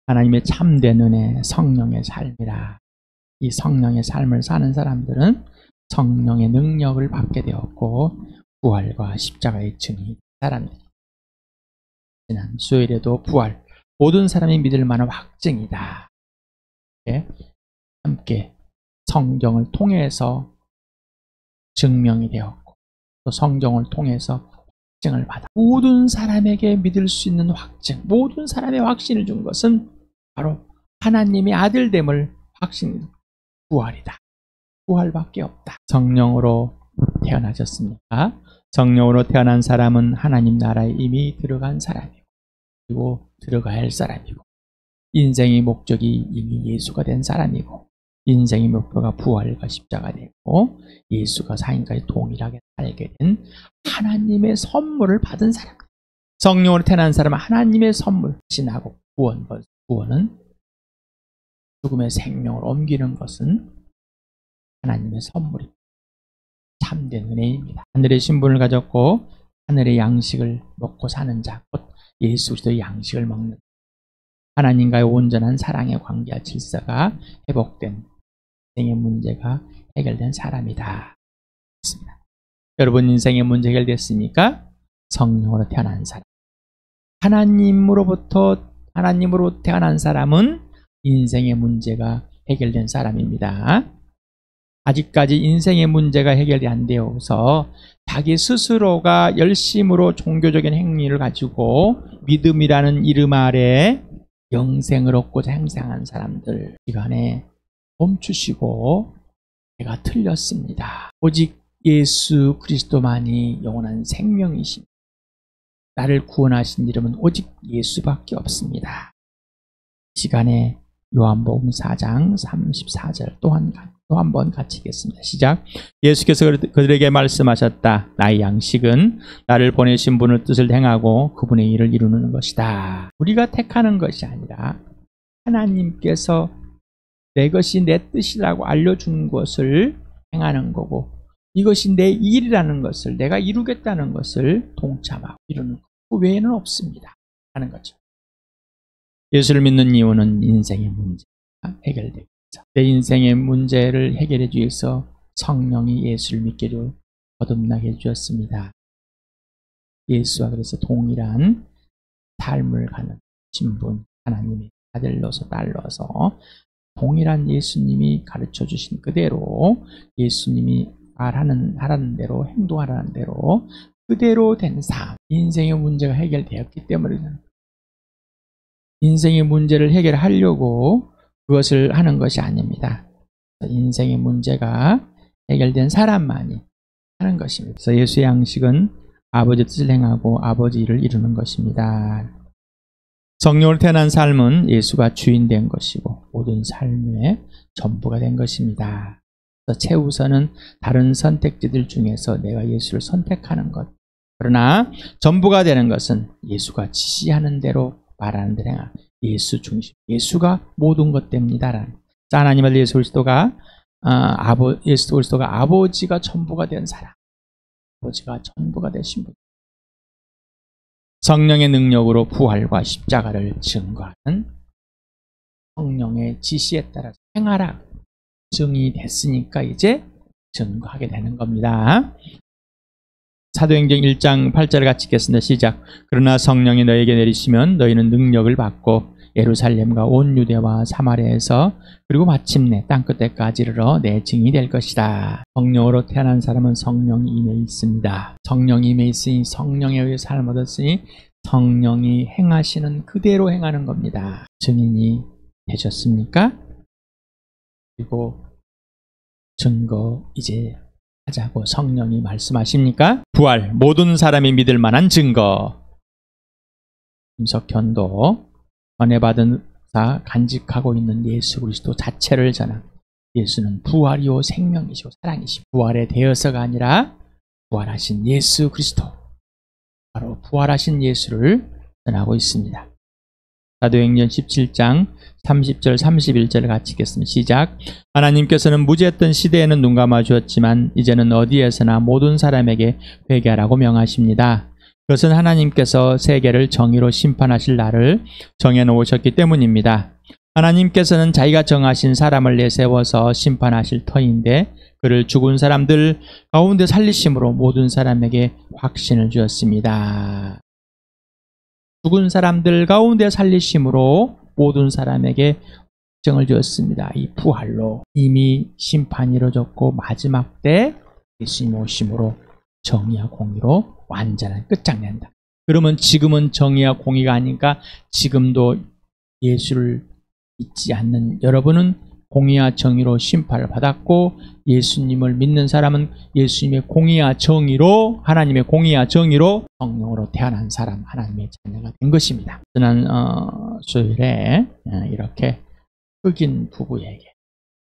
하나님의 참된 은혜, 성령의 삶이라. 이 성령의 삶을 사는 사람들은 성령의 능력을 받게 되었고 부활과 십자가의 증인 사람들이. 지난 수요일에도 부활, 모든 사람이 믿을 만한 확증이다. 함께 성경을 통해서 증명이 되었고 또 성경을 통해서 확증을 받아 모든 사람에게 믿을 수 있는 확증, 모든 사람의 확신을 준 것은 바로 하나님의 아들됨을 확신, 부활이다. 부활밖에 없다. 성령으로 태어나셨습니까? 성령으로 태어난 사람은 하나님 나라에 이미 들어간 사람이고 그리고 들어가야 할 사람이고 인생의 목적이 이미 예수가 된 사람이고 인생의 목표가 부활과 십자가 되고 예수가 상인까지 동일하게 살게 된 하나님의 선물을 받은 사람. 성령으로 태어난 사람은 하나님의 선물, 신하고 구원은 죽음의 생명을 옮기는 것은 하나님의 선물입니다. 참된 은혜입니다. 하늘의 신분을 가졌고 하늘의 양식을 먹고 사는 자, 곧 예수 그리스도의 양식을 먹는 하나님과의 온전한 사랑의 관계와 질서가 회복된 인생의 문제가 해결된 사람이다. 여러분 인생의 문제 해결됐습니까? 성령으로 태어난 사람. 하나님으로 태어난 사람은 인생의 문제가 해결된 사람입니다. 아직까지 인생의 문제가 해결이 안 되어서 자기 스스로가 열심으로 종교적인 행위를 가지고 믿음이라는 이름 아래 영생을 얻고자 행생한 사람들 시간에 멈추시고 내가 틀렸습니다. 오직 예수 그리스도만이 영원한 생명이십니다. 나를 구원하신 이름은 오직 예수밖에 없습니다. 시간에 요한복음 4장 34절 또 한 번 같이 읽겠습니다. 시작. 예수께서 그들에게 말씀하셨다. 나의 양식은 나를 보내신 분의 뜻을 행하고 그분의 일을 이루는 것이다. 우리가 택하는 것이 아니라 하나님께서 내 것이 내 뜻이라고 알려준 것을 행하는 거고 이것이 내 일이라는 것을 내가 이루겠다는 것을 동참하고 이루는 것. 그 외에는 없습니다. 하는 거죠. 예수를 믿는 이유는 인생의 문제가 해결되겠죠. 내 인생의 문제를 해결해 주기 위해서 성령이 예수를 믿게 거듭나게 해주셨습니다. 예수와 그래서 동일한 삶을 가는 신분, 하나님의 아들로서 딸로서 동일한 예수님이 가르쳐 주신 그대로 예수님이 하라는 대로 행동하라는 대로 그대로 된 삶, 인생의 문제가 해결되었기 때문에 인생의 문제를 해결하려고 그것을 하는 것이 아닙니다. 인생의 문제가 해결된 사람만이 하는 것입니다. 그래서 예수의 양식은 아버지 뜻을 행하고 아버지 일을 이루는 것입니다. 성령으로 태어난 삶은 예수가 주인 된 것이고 모든 삶의 전부가 된 것입니다. 최우선은 다른 선택지들 중에서 내가 예수를 선택하는 것. 그러나 전부가 되는 것은 예수가 지시하는 대로 말하는 대로 행하는 예수 중심. 예수가 모든 것 됩니다. 하나님 아들 예수 그리스도가 아버지가 전부가 된 사람. 아버지가 전부가 되신 분. 성령의 능력으로 부활과 십자가를 증거하는 성령의 지시에 따라서 행하라. 증이 됐으니까 이제 증거하게 되는 겁니다. 사도행전 1장 8절을 같이 읽겠습니다. 시작. 그러나 성령이 너에게 내리시면 너희는 능력을 받고 예루살렘과 온 유대와 사마리아에서 그리고 마침내 땅끝에까지 이르러 내 증인이 될 것이다. 성령으로 태어난 사람은 성령이 임해 있습니다. 성령이 임해 있으니 성령에 의해 삶을 얻었으니 성령이 행하시는 그대로 행하는 겁니다. 증인이 되셨습니까? 그리고 증거 이제 하자고 성령이 말씀하십니까? 부활, 모든 사람이 믿을 만한 증거. 김석현도 전해받은 자 간직하고 있는 예수 그리스도 자체를 전한 예수는 부활이요 생명이시고 사랑이시고 부활에 대해서가 아니라 부활하신 예수 그리스도 바로 부활하신 예수를 전하고 있습니다. 사도행전 17장 30절 31절을 같이 읽겠습니다. 시작. 하나님께서는 무지했던 시대에는 눈 감아 주었지만 이제는 어디에서나 모든 사람에게 회개하라고 명하십니다. 그것은 하나님께서 세계를 정의로 심판하실 날을 정해놓으셨기 때문입니다. 하나님께서는 자기가 정하신 사람을 내세워서 심판하실 터인데 그를 죽은 사람들 가운데 살리심으로 모든 사람에게 확신을 주었습니다. 죽은 사람들 가운데 살리심으로 모든 사람에게 확증을 주었습니다. 이 부활로 이미 심판이 이루어졌고 마지막 때 예수님 오심으로 정의와 공의로 완전한 끝장낸다. 그러면 지금은 정의와 공의가 아니니까 지금도 예수를 믿지 않는 여러분은 공의와 정의로 심판을 받았고 예수님을 믿는 사람은 예수님의 공의와 정의로 하나님의 공의와 정의로 성령으로 태어난 사람 하나님의 자녀가 된 것입니다. 지난 수요일에 이렇게 흑인 부부에게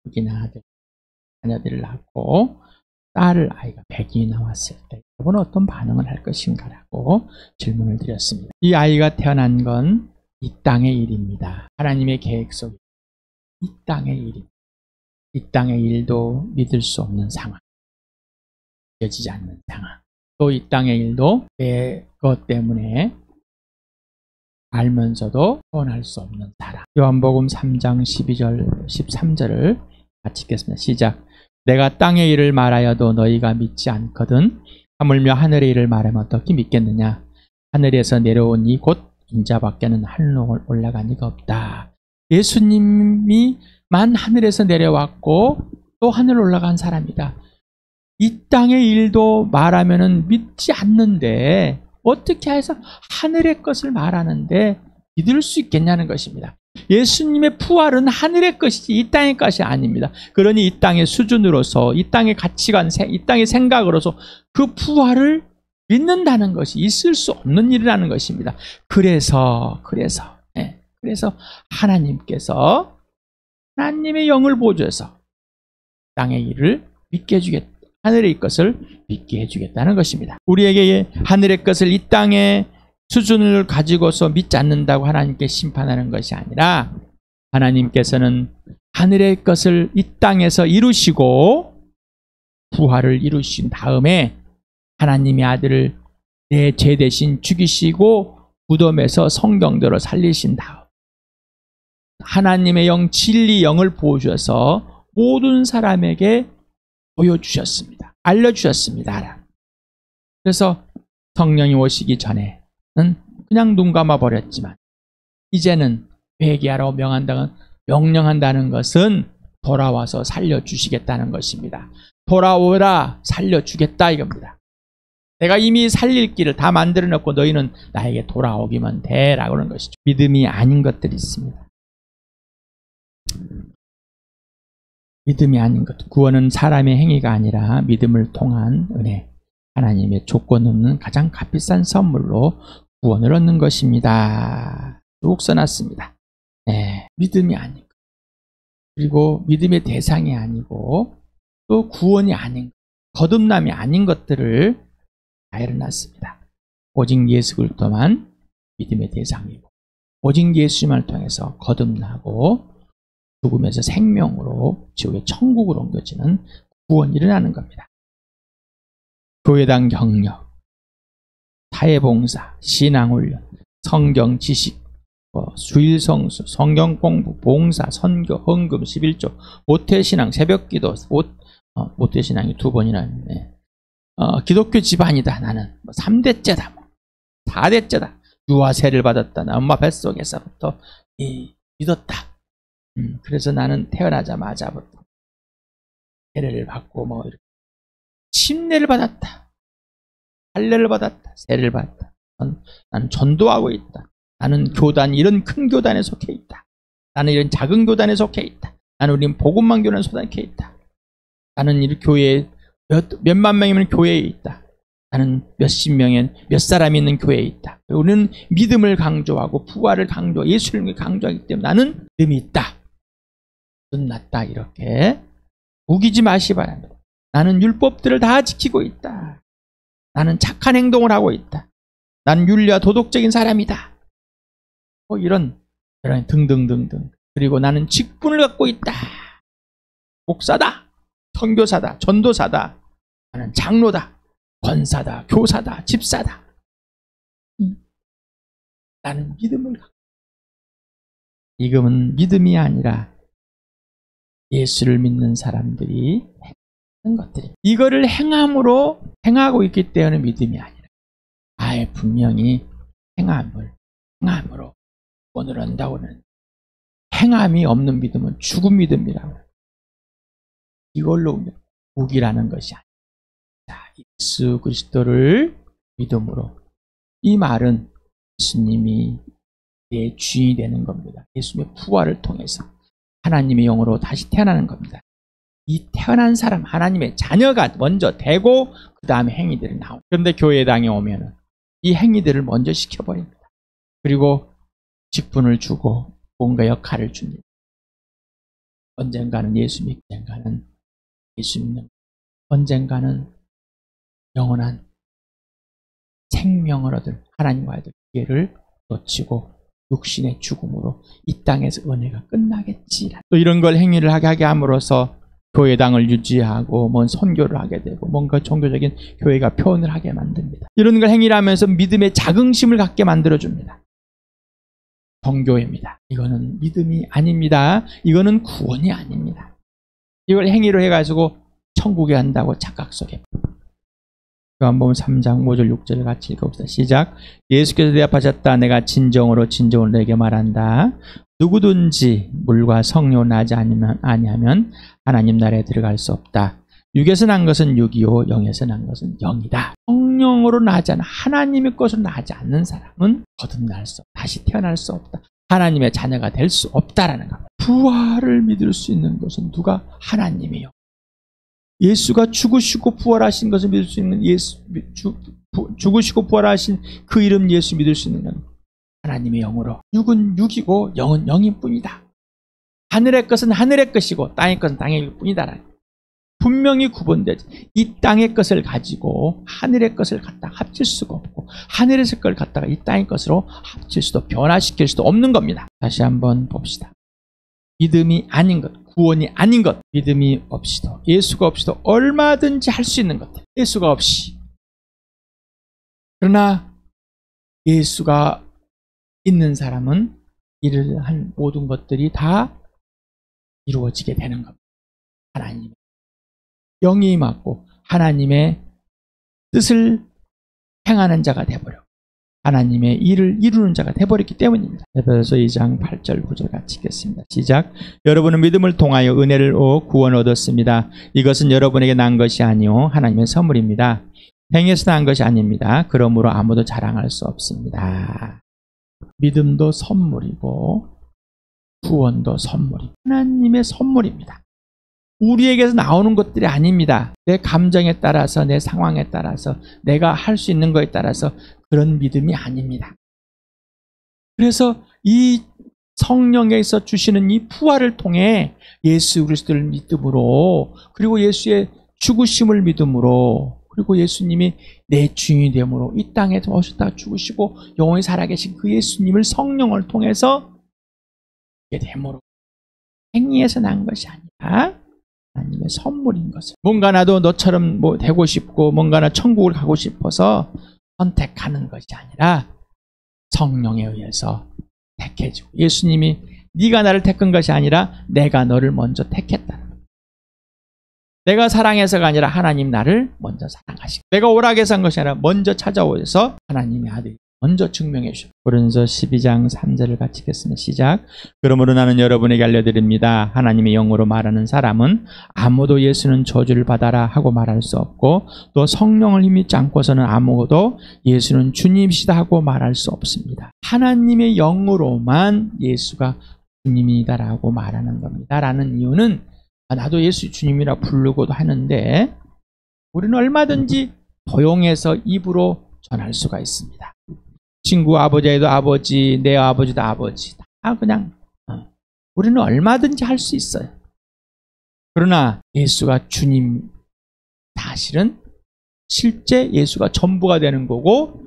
흑인 아들 자녀들을 낳고 딸 아이가 100이 나왔을 때 여러분은 어떤 반응을 할 것인가라고 질문을 드렸습니다. 이 아이가 태어난 건 이 땅의 일입니다. 하나님의 계획 속에 이 땅의 일입니다. 이 땅의 일도 믿을 수 없는 상황, 믿어지지 않는 상황, 또 이 땅의 일도 내 것 때문에 알면서도 표현할 수 없는 사람. 요한복음 3장 12절 13절을 같이 읽겠습니다. 시작. 내가 땅의 일을 말하여도 너희가 믿지 않거든 하물며 하늘의 일을 말하면 어떻게 믿겠느냐. 하늘에서 내려온 이 곧 인자밖에는 하늘로 올라간 이가 없다. 예수님이만 하늘에서 내려왔고 또 하늘 올라간 사람이다. 이 땅의 일도 말하면은 믿지 않는데 어떻게 해서 하늘의 것을 말하는데 믿을 수 있겠냐는 것입니다. 예수님의 부활은 하늘의 것이지 이 땅의 것이 아닙니다. 그러니 이 땅의 수준으로서 이 땅의 가치관, 이 땅의 생각으로서 그 부활을 믿는다는 것이 있을 수 없는 일이라는 것입니다. 그래서 하나님께서 하나님의 영을 보여줘서 땅의 일을 믿게 해주겠다. 하늘의 것을 믿게 해주겠다는 것입니다. 우리에게 하늘의 것을 이 땅의 수준을 가지고서 믿지 않는다고 하나님께 심판하는 것이 아니라 하나님께서는 하늘의 것을 이 땅에서 이루시고 부활을 이루신 다음에 하나님의 아들을 내 죄 대신 죽이시고 무덤에서 성경대로 살리신 다음 하나님의 영 진리 영을 보여주셔서 모든 사람에게 보여주셨습니다. 알려주셨습니다. 그래서 성령이 오시기 전에는 그냥 눈 감아 버렸지만 이제는 회개하라고 명령한다는 것은 돌아와서 살려주시겠다는 것입니다. 돌아오라 살려주겠다 이겁니다. 내가 이미 살릴 길을 다 만들어 놓고 너희는 나에게 돌아오기만 돼 라고 하는 것이죠. 믿음이 아닌 것들이 있습니다. 믿음이 아닌 것. 구원은 사람의 행위가 아니라 믿음을 통한 은혜. 하나님의 조건 없는 가장 값비싼 선물로 구원을 얻는 것입니다. 쭉 써놨습니다. 네, 믿음이 아닌 것. 그리고 믿음의 대상이 아니고 또 구원이 아닌 것. 거듭남이 아닌 것들을 다 해놨습니다. 오직 예수 그리스도만 믿음의 대상이고 오직 예수님을 통해서 거듭나고 죽음에서 생명으로 지옥의 천국으로 옮겨지는 구원이 일어나는 겁니다. 교회당 경력, 사회봉사, 신앙훈련, 성경 지식, 주일성수, 성경 공부, 봉사, 선교, 헌금, 11조, 모태신앙, 새벽기도, 모태신앙이 2번이나 있네. 기독교 집안이다. 나는 3대째다. 4대째다. 유아세를 받았다. 나 엄마 뱃속에서부터 믿었다. 그래서 나는 태어나자마자부터 세례를 받고 이렇게 침례를 받았다. 할례를 받았다. 세례를 받았다. 나는 전도하고 있다. 나는 교단, 이런 큰 교단에 속해 있다. 나는 이런 작은 교단에 속해 있다. 나는 우리 복음만 교단에 속해 있다. 나는 이 교회에 몇만 명이면 교회에 있다. 나는 몇십 명의 몇 사람이 있는 교회에 있다. 우리는 믿음을 강조하고 부활을 강조하고 예수를 강조하기 때문에 나는 믿음이 있다. 끝났다. 이렇게 우기지 마시 바랍니다. 나는 율법들을 다 지키고 있다. 나는 착한 행동을 하고 있다. 나는 윤리와 도덕적인 사람이다. 이런 등등등등. 그리고 나는 직분을 갖고 있다. 목사다. 선교사다. 전도사다. 나는 장로다. 권사다. 교사다. 집사다. 라는 믿음을 갖고, 이것은 믿음이 아니라 예수를 믿는 사람들이 하는 것들이, 이거를 행함으로 행하고 있기 때문에 믿음이 아니라 아예 분명히 행함으로 구원을 한다고는, 행함이 없는 믿음은 죽은 믿음이라고. 이걸로 복이라는 것이 아니다. 예수 그리스도를 믿음으로, 이 말은 예수님이 내 주인이 되는 겁니다. 예수님의 부활을 통해서 하나님의 영으로 다시 태어나는 겁니다. 이 태어난 사람, 하나님의 자녀가 먼저 되고 그 다음에 행위들이 나옵니다. 그런데 교회당에 오면은 이 행위들을 먼저 시켜버립니다. 그리고 직분을 주고 뭔가 역할을 줍니다. 언젠가는 예수 믿고, 언젠가는 예수 믿는, 언젠가는 영원한 생명을 얻을 하나님과의 기회를 놓치고 육신의 죽음으로 이 땅에서 은혜가 끝나겠지. 또 이런 걸 행위를 하게 함으로써 교회당을 유지하고 뭔 선교를 하게 되고 뭔가 종교적인 교회가 표현을 하게 만듭니다. 이런 걸 행위를 하면서 믿음의 자긍심을 갖게 만들어줍니다. 종교입니다. 이거는 믿음이 아닙니다. 이거는 구원이 아닙니다. 이걸 행위로 해가지고 천국에 한다고 착각 속에. 요한복음 3장 5절 6절을 같이 읽어봅시다. 시작. 예수께서 대답하셨다. 내가 진정으로 내게 말한다. 누구든지 물과 성령으로 나지 아니하면 하나님 나라에 들어갈 수 없다. 육에서 난 것은 육이요 영에서 난 것은 영이다. 성령으로 나지 않아 하나님의 것으로 나지 않는 사람은 거듭날 수 없다. 다시 태어날 수 없다. 하나님의 자녀가 될 수 없다라는 겁니다. 부활을 믿을 수 있는 것은 누가? 하나님이요. 예수가 죽으시고 부활하신 것을 믿을 수 있는 죽으시고 부활하신 그 이름 예수 믿을 수 있는 건 하나님의 영으로. 육은 육이고 영은 영일 뿐이다. 하늘의 것은 하늘의 것이고 땅의 것은 땅의 뿐이다. 분명히 구분되지. 이 땅의 것을 가지고 하늘의 것을 갖다 합칠 수가 없고, 하늘의 걸 갖다가 이 땅의 것으로 합칠 수도 변화시킬 수도 없는 겁니다. 다시 한번 봅시다. 믿음이 아닌 것, 구원이 아닌 것, 믿음이 없이도, 예수가 없이도 얼마든지 할 수 있는 것들. 예수가 없이. 그러나 예수가 있는 사람은 이를 한 모든 것들이 다 이루어지게 되는 겁니다. 하나님의 영이 맞고 하나님의 뜻을 행하는 자가 되어버려. 하나님의 일을 이루는 자가 되어버렸기 때문입니다. 에베소서 2장 8절 9절 같이 읽겠습니다. 시작. 여러분은 믿음을 통하여 은혜를 구원을 얻었습니다. 이것은 여러분에게 난 것이 아니요 하나님의 선물입니다. 행해서 난 것이 아닙니다. 그러므로 아무도 자랑할 수 없습니다. 믿음도 선물이고 구원도 선물이고 하나님의 선물입니다. 우리에게서 나오는 것들이 아닙니다. 내 감정에 따라서, 내 상황에 따라서, 내가 할 수 있는 것에 따라서 그런 믿음이 아닙니다. 그래서 이 성령에서 주시는 이 부활을 통해 예수 그리스도를 믿음으로, 그리고 예수의 죽으심을 믿음으로, 그리고 예수님이 내 주인이 됨으로 이 땅에 오셨다가 죽으시고 영원히 살아계신 그 예수님을 성령을 통해서 이게 됨으로, 행위에서 난 것이 아니라 하나님의 선물인 것을. 뭔가 나도 너처럼 되고 싶고 뭔가 나 천국을 가고 싶어서 선택하는 것이 아니라 성령에 의해서 택해지고, 예수님이 네가 나를 택한 것이 아니라 내가 너를 먼저 택했다는 거예요. 내가 사랑해서가 아니라 하나님 나를 먼저 사랑하시고, 내가 오락해서 한 것이 아니라 먼저 찾아오셔서 하나님의 아들이 먼저 증명해 주셨습니다. 고린도서 12장 3절을 같이 읽겠습니다. 시작. 그러므로 나는 여러분에게 알려드립니다. 하나님의 영으로 말하는 사람은 아무도 예수는 저주를 받아라 하고 말할 수 없고, 또 성령을 믿지 않고서는 아무도 예수는 주님이시다 하고 말할 수 없습니다. 하나님의 영으로만 예수가 주님이다라고 말하는 겁니다. 라는 이유는, 나도 예수 주님이라 부르고도 하는데 우리는 얼마든지 도용해서 입으로 전할 수가 있습니다. 친구 아버지에도 아버지, 내 아버지도 아버지, 다 그냥 우리는 얼마든지 할 수 있어요. 그러나 예수가 주님, 사실은 실제 예수가 전부가 되는 거고,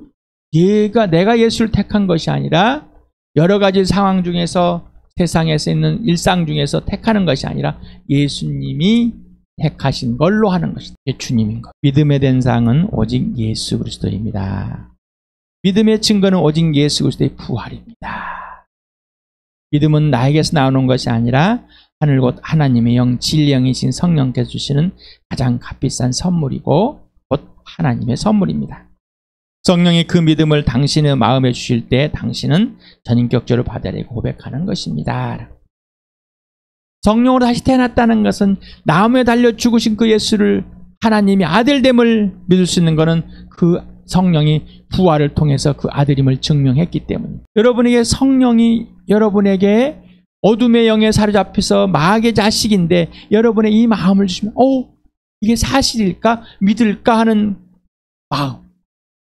내가 예수를 택한 것이 아니라 여러 가지 상황 중에서, 세상에서 있는 일상 중에서 택하는 것이 아니라 예수님이 택하신 걸로 하는 것이 주님인 것. 믿음의 대상은 오직 예수 그리스도입니다. 믿음의 증거는 오직 예수 그리스도의 부활입니다. 믿음은 나에게서 나오는 것이 아니라 하늘 곧 하나님의 영, 진리 영이신 성령께서 주시는 가장 값비싼 선물이고 곧 하나님의 선물입니다. 성령이 그 믿음을 당신의 마음에 주실 때 당신은 전인격적으로 받아들이고 고백하는 것입니다. 성령으로 다시 태어났다는 것은 나무에 달려 죽으신 그 예수를 하나님이 아들됨을 믿을 수 있는 것은 그 성령이 부활을 통해서 그 아들임을 증명했기 때문입니다. 여러분에게 성령이 여러분에게 어둠의 영에 사로잡혀서 마귀의 자식인데 여러분의 이 마음을 주시면 이게 사실일까? 믿을까? 하는 마음,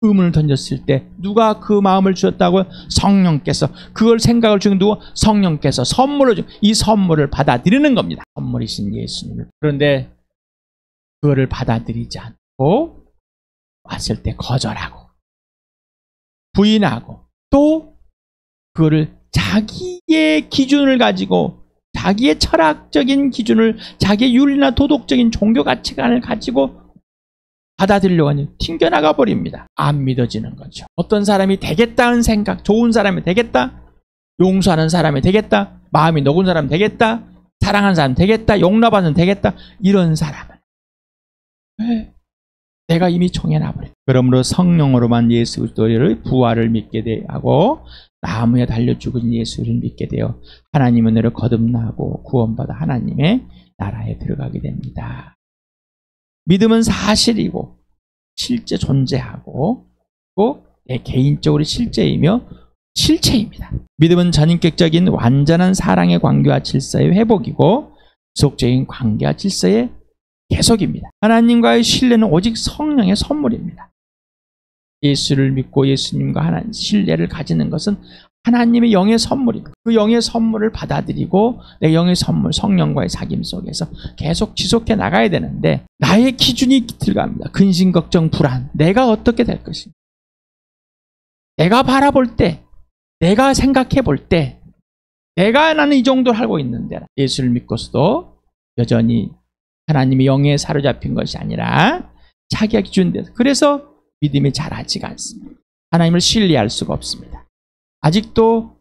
의문을 던졌을 때 누가 그 마음을 주셨다고요? 성령께서. 그걸 생각을 주는 누구? 성령께서 선물을 주. 이 선물을 받아들이는 겁니다. 선물이신 예수님을. 그런데 그거를 받아들이지 않고 왔을 때 거절하고 부인하고 또 그거를 자기의 기준을 가지고 자기의 철학적인 기준을 자기의 윤리나 도덕적인 종교 가치관을 가지고 받아들이려고 하니 튕겨나가 버립니다. 안 믿어지는 거죠. 어떤 사람이 되겠다는 생각, 좋은 사람이 되겠다, 용서하는 사람이 되겠다, 마음이 녹은 사람이 되겠다, 사랑하는 사람이 되겠다, 용납하는 되겠다, 이런 사람은 내가 이미 정해놔버려. 그러므로 성령으로만 예수 그리스도의 부활을 믿게 하고 나무에 달려 죽은 예수를 믿게 되어 하나님의 은혜로 거듭나고 구원받아 하나님의 나라에 들어가게 됩니다. 믿음은 사실이고 실제 존재하고 또 내 개인적으로 실제이며 실체입니다. 믿음은 전인격적인 완전한 사랑의 관계와 질서의 회복이고 지속적인 관계와 질서의 계속입니다. 하나님과의 신뢰는 오직 성령의 선물입니다. 예수를 믿고 예수님과 하나님 신뢰를 가지는 것은 하나님의 영의 선물입니다. 그 영의 선물을 받아들이고 내 영의 선물 성령과의 사귐 속에서 계속 지속해 나가야 되는데 나의 기준이 들어갑니다. 근심, 걱정, 불안. 내가 어떻게 될 것인가. 내가 바라볼 때, 내가 생각해 볼 때 내가 나는 이 정도를 하고 있는데 예수를 믿고서도 여전히 하나님의 영에 사로잡힌 것이 아니라 자기가 기준돼서 그래서 믿음이 자라지가 않습니다. 하나님을 신뢰할 수가 없습니다. 아직도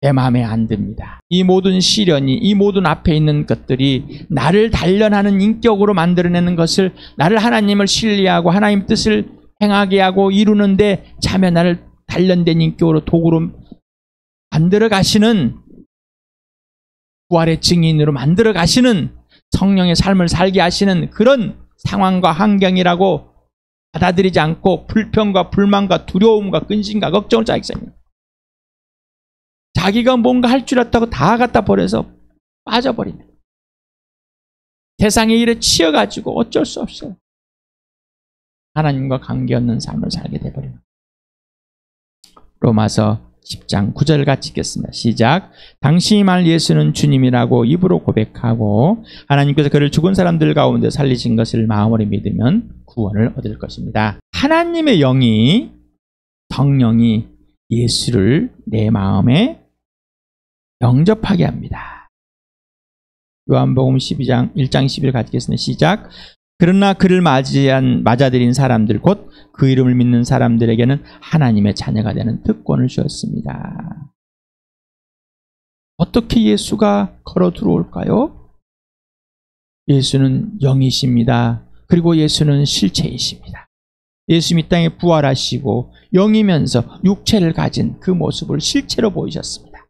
내 마음에 안 듭니다. 이 모든 시련이, 이 모든 앞에 있는 것들이 나를 단련하는 인격으로 만들어내는 것을 나를 하나님을 신뢰하고 하나님 뜻을 행하게 하고 이루는데 참여 나를 단련된 인격으로 도구로 만들어 가시는 부활의 증인으로 만들어 가시는 성령의 삶을 살게 하시는 그런 상황과 환경이라고 받아들이지 않고 불평과 불만과 두려움과 근심과 걱정을 자기입니다. 자기가 뭔가 할 줄 알았다고 다 갖다 버려서 빠져버립니다. 세상의 일에 치여가지고 어쩔 수 없어요. 하나님과 관계없는 삶을 살게 되버립니다. 로마서 10장 9절 같이 읽겠습니다. 시작. 당신이 말 예수는 주님이라고 입으로 고백하고 하나님께서 그를 죽은 사람들 가운데 살리신 것을 마음으로 믿으면 구원을 얻을 것입니다. 하나님의 영이 성령이 예수를 내 마음에 영접하게 합니다. 요한복음 12장 1장 10일 같이 읽겠습니다. 시작. 그러나 그를 맞아들인 사람들 곧 그 이름을 믿는 사람들에게는 하나님의 자녀가 되는 특권을 주었습니다. 어떻게 예수가 걸어 들어올까요? 예수는 영이십니다. 그리고 예수는 실체이십니다. 예수님이 이 땅에 부활하시고 영이면서 육체를 가진 그 모습을 실체로 보이셨습니다.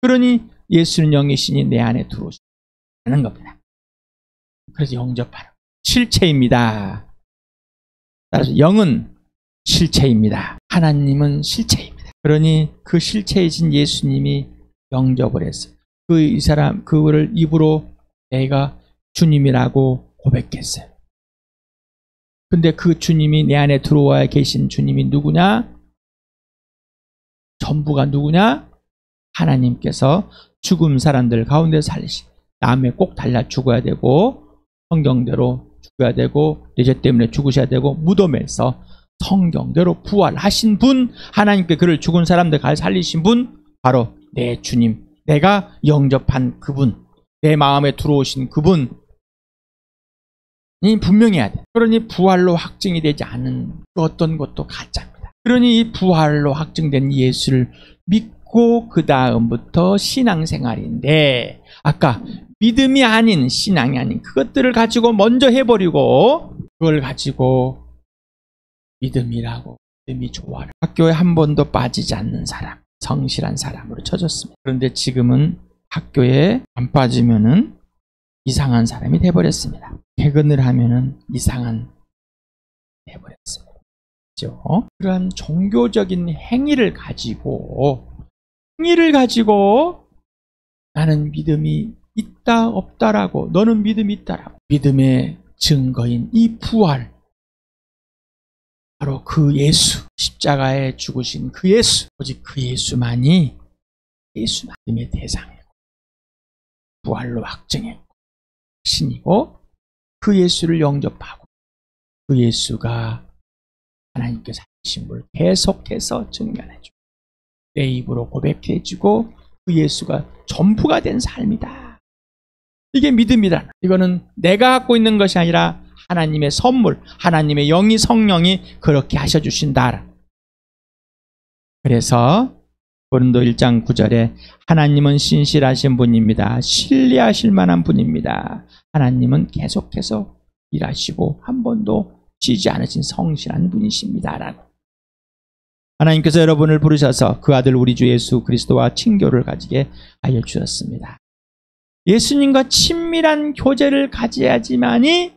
그러니 예수는 영이시니 내 안에 들어오시는 겁니다. 그래서 영접하는 실체입니다. 따라서 영은 실체입니다. 하나님은 실체입니다. 그러니 그 실체이신 예수님이 영접을 했어요. 이 사람 그거를 입으로 내가 주님이라고 고백했어요. 근데 그 주님이 내 안에 들어와 계신 주님이 누구냐? 전부가 누구냐? 하나님께서 죽은 사람들 가운데 살리신 남에 꼭 달려 죽어야 되고 성경대로 죽어야 되고 내 죄 때문에 죽으셔야 되고 무덤에서 성경대로 부활하신 분, 하나님께 그를 죽은 사람들 가 살리신 분, 바로 내 주님, 내가 영접한 그분, 내 마음에 들어오신 그분이 분명해야 돼. 그러니 부활로 확증이 되지 않은 그 어떤 것도 가짜입니다. 그러니 이 부활로 확증된 예수를 믿고 그 다음부터 신앙생활인데, 아까 믿음이 아닌, 신앙이 아닌 그것들을 가지고 먼저 해버리고 그걸 가지고 믿음이라고, 믿음이 좋아라, 학교에 한 번도 빠지지 않는 사람, 성실한 사람으로 쳐졌습니다. 그런데 지금은 학교에 안 빠지면은 이상한 사람이 돼버렸습니다. 퇴근을 하면은 이상한 돼버렸습니다. 그렇죠? 그러한 종교적인 행위를 가지고 나는 믿음이 있다 없다라고, 너는 믿음이 있다라고, 믿음의 증거인 이 부활, 바로 그 예수, 십자가에 죽으신 그 예수, 오직 그 예수만이 믿음의 대상이고 부활로 확증했고 신이고, 그 예수를 영접하고 그 예수가 하나님께서 하신 걸 계속해서 증명해주고 내 입으로 고백해주고 그 예수가 전부가 된 삶이다. 이게 믿음이다. 이거는 내가 갖고 있는 것이 아니라 하나님의 선물, 하나님의 영이, 성령이 그렇게 하셔주신다. 그래서 고린도 1장 9절에 하나님은 신실하신 분입니다. 신뢰하실 만한 분입니다. 하나님은 계속해서 일하시고 한 번도 쉬지 않으신 성실한 분이십니다. 라고. 하나님께서 여러분을 부르셔서 그 아들 우리 주 예수 그리스도와 친교를 가지게 하여 주셨습니다. 예수님과 친밀한 교제를 가져야지만이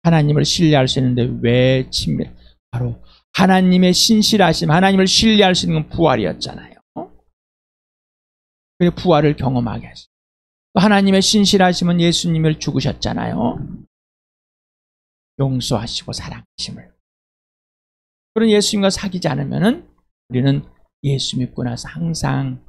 하나님을 신뢰할 수 있는데, 왜 친밀? 바로 하나님의 신실하심, 하나님을 신뢰할 수 있는 건 부활이었잖아요. 그래서 부활을 경험하게 하시고, 하나님의 신실하심은 예수님을 죽으셨잖아요. 용서하시고 사랑하심을. 그런 예수님과 사귀지 않으면은 우리는 예수 믿고 나서 항상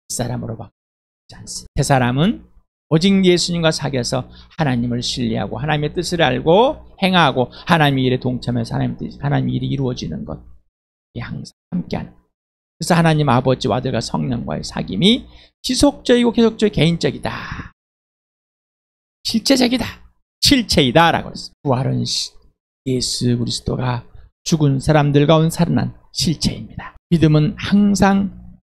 사람으로 바뀌지 않습니다. 새 사람은 오직 예수님과 사귀어서 하나님을 신뢰하고 하나님의 뜻을 알고 행하고 하나님의 일에 동참해서 하나님의 일이 이루어지는 것, 이 항상 함께하는. 그래서 하나님 아버지와 아들과 성령과의 사귐이 지속적이고 계속적이고 개인적이다, 실제적이다, 실체이다라고 했습니다. 부활은 예수 그리스도가 죽은 사람들 가운데 살아난 실체입니다. 믿음은 항상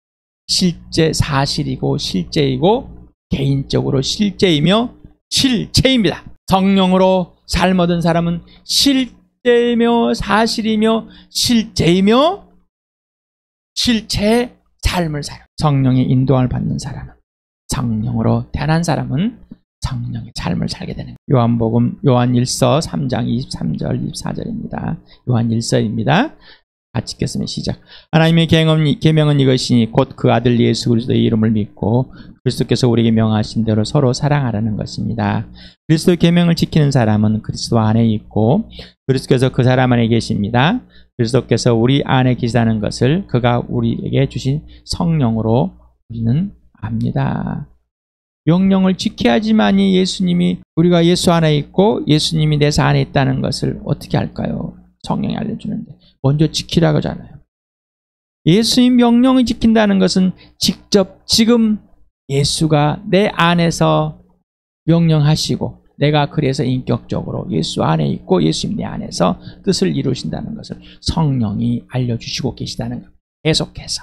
실제 사실이고 실제이고 개인적으로 실제이며 실체입니다. 성령으로 삶 얻은 사람은 실제이며 사실이며 실제이며 실체의 삶을 살아요. 성령의 인도함을 받는 사람은, 성령으로 태어난 사람은 성령의 삶을 살게 되는 거예요. 요한복음 요한 1서 3장 23절 24절입니다. 요한 1서입니다. 같이 읽겠습니다. 시작. 하나님의 계명은 이것이니 곧 그 아들 예수 그리스도의 이름을 믿고 그리스도께서 우리에게 명하신 대로 서로 사랑하라는 것입니다. 그리스도의 계명을 지키는 사람은 그리스도 안에 있고 그리스도께서 그 사람 안에 계십니다. 그리스도께서 우리 안에 계시다는 것을 그가 우리에게 주신 성령으로 우리는 압니다. 명령을 지켜야지만이 예수님이, 우리가 예수 안에 있고 예수님이 내 안에 있다는 것을 어떻게 알까요? 성령이 알려주는데 먼저 지키라고 하잖아요. 예수님 명령을 지킨다는 것은 직접 지금 예수가 내 안에서 명령하시고 내가 그래서 인격적으로 예수 안에 있고 예수님 내 안에서 뜻을 이루신다는 것을 성령이 알려주시고 계시다는 것. 계속해서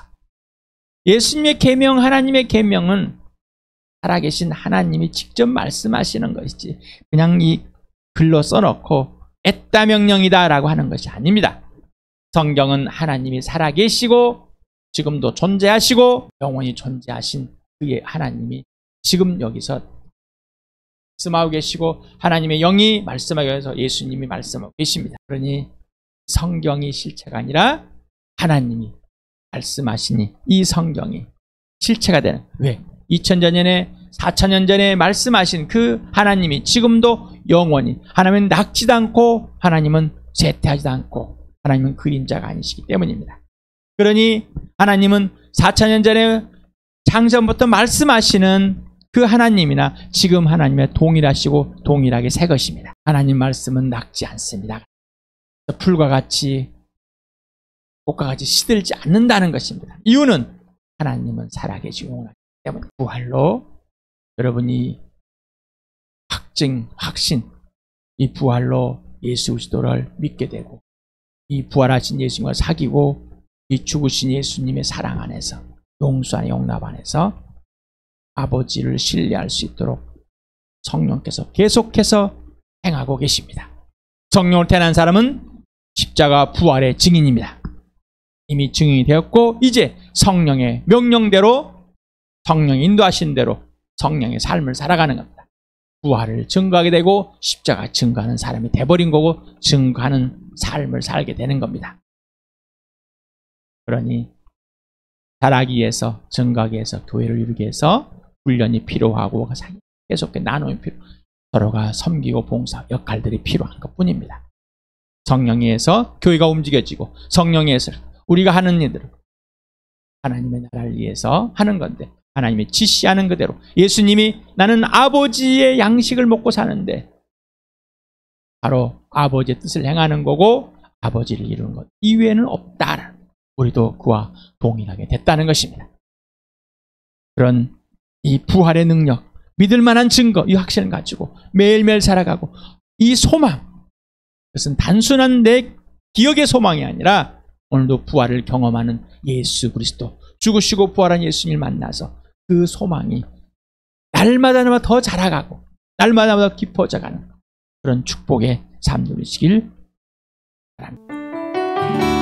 예수님의 계명, 하나님의 계명은 살아계신 하나님이 직접 말씀하시는 것이지 그냥 이 글로 써놓고 애따 명령이다 라고 하는 것이 아닙니다. 성경은 하나님이 살아계시고 지금도 존재하시고 영원히 존재하신 그의 하나님이 지금 여기서 말씀하고 계시고 하나님의 영이 말씀하기 위해서 예수님이 말씀하고 계십니다. 그러니 성경이 실체가 아니라 하나님이 말씀하시니 이 성경이 실체가 되는. 왜? 2000년 전에 4000년 전에 말씀하신 그 하나님이 지금도 영원히, 하나님은 낡지도 않고 하나님은 쇠퇴하지도 않고 하나님은 그림자가 아니시기 때문입니다. 그러니 하나님은 4000년 전에 창세부터 말씀하시는 그 하나님이나 지금 하나님의 동일하시고 동일하게 새 것입니다. 하나님 말씀은 낡지 않습니다. 풀과 같이 꽃과 같이 시들지 않는다는 것입니다. 이유는 하나님은 살아계시고 영원하기 때문에. 부활로 여러분이 확신, 이 부활로 예수 그리스도를 믿게 되고 이 부활하신 예수님과 사귀고 이 죽으신 예수님의 사랑 안에서 용서 안에 용납 안에서 아버지를 신뢰할 수 있도록 성령께서 계속해서 행하고 계십니다. 성령을 태어난 사람은 십자가 부활의 증인입니다. 이미 증인이 되었고 이제 성령의 명령대로 성령이 인도하신 대로 성령의 삶을 살아가는 겁니다. 부활을 증거하게 되고 십자가 증거하는 사람이 돼버린 거고 증거하는 삶을 살게 되는 겁니다. 그러니 자라기 위해서 증거하기 위해서 교회를 이루기 위해서 훈련이 필요하고 계속 나눔이 필요하고 서로가 섬기고 봉사 역할들이 필요한 것뿐입니다. 성령에 의해서 교회가 움직여지고 성령에 의해서 우리가 하는 일들은 하나님의 나라를 위해서 하는 건데 하나님의 지시하는 그대로 예수님이 나는 아버지의 양식을 먹고 사는데 바로 아버지의 뜻을 행하는 거고 아버지를 이루는 것 이외에는 없다. 우리도 그와 동일하게 됐다는 것입니다. 그런 이 부활의 능력, 믿을 만한 증거, 이 확신을 가지고 매일매일 살아가고 이 소망, 그것은 단순한 내 기억의 소망이 아니라 오늘도 부활을 경험하는 예수 그리스도, 죽으시고 부활한 예수님을 만나서 그 소망이 날마다 더 자라가고 날마다 더 깊어져가는 그런 축복의 삶 누리시길 바랍니다.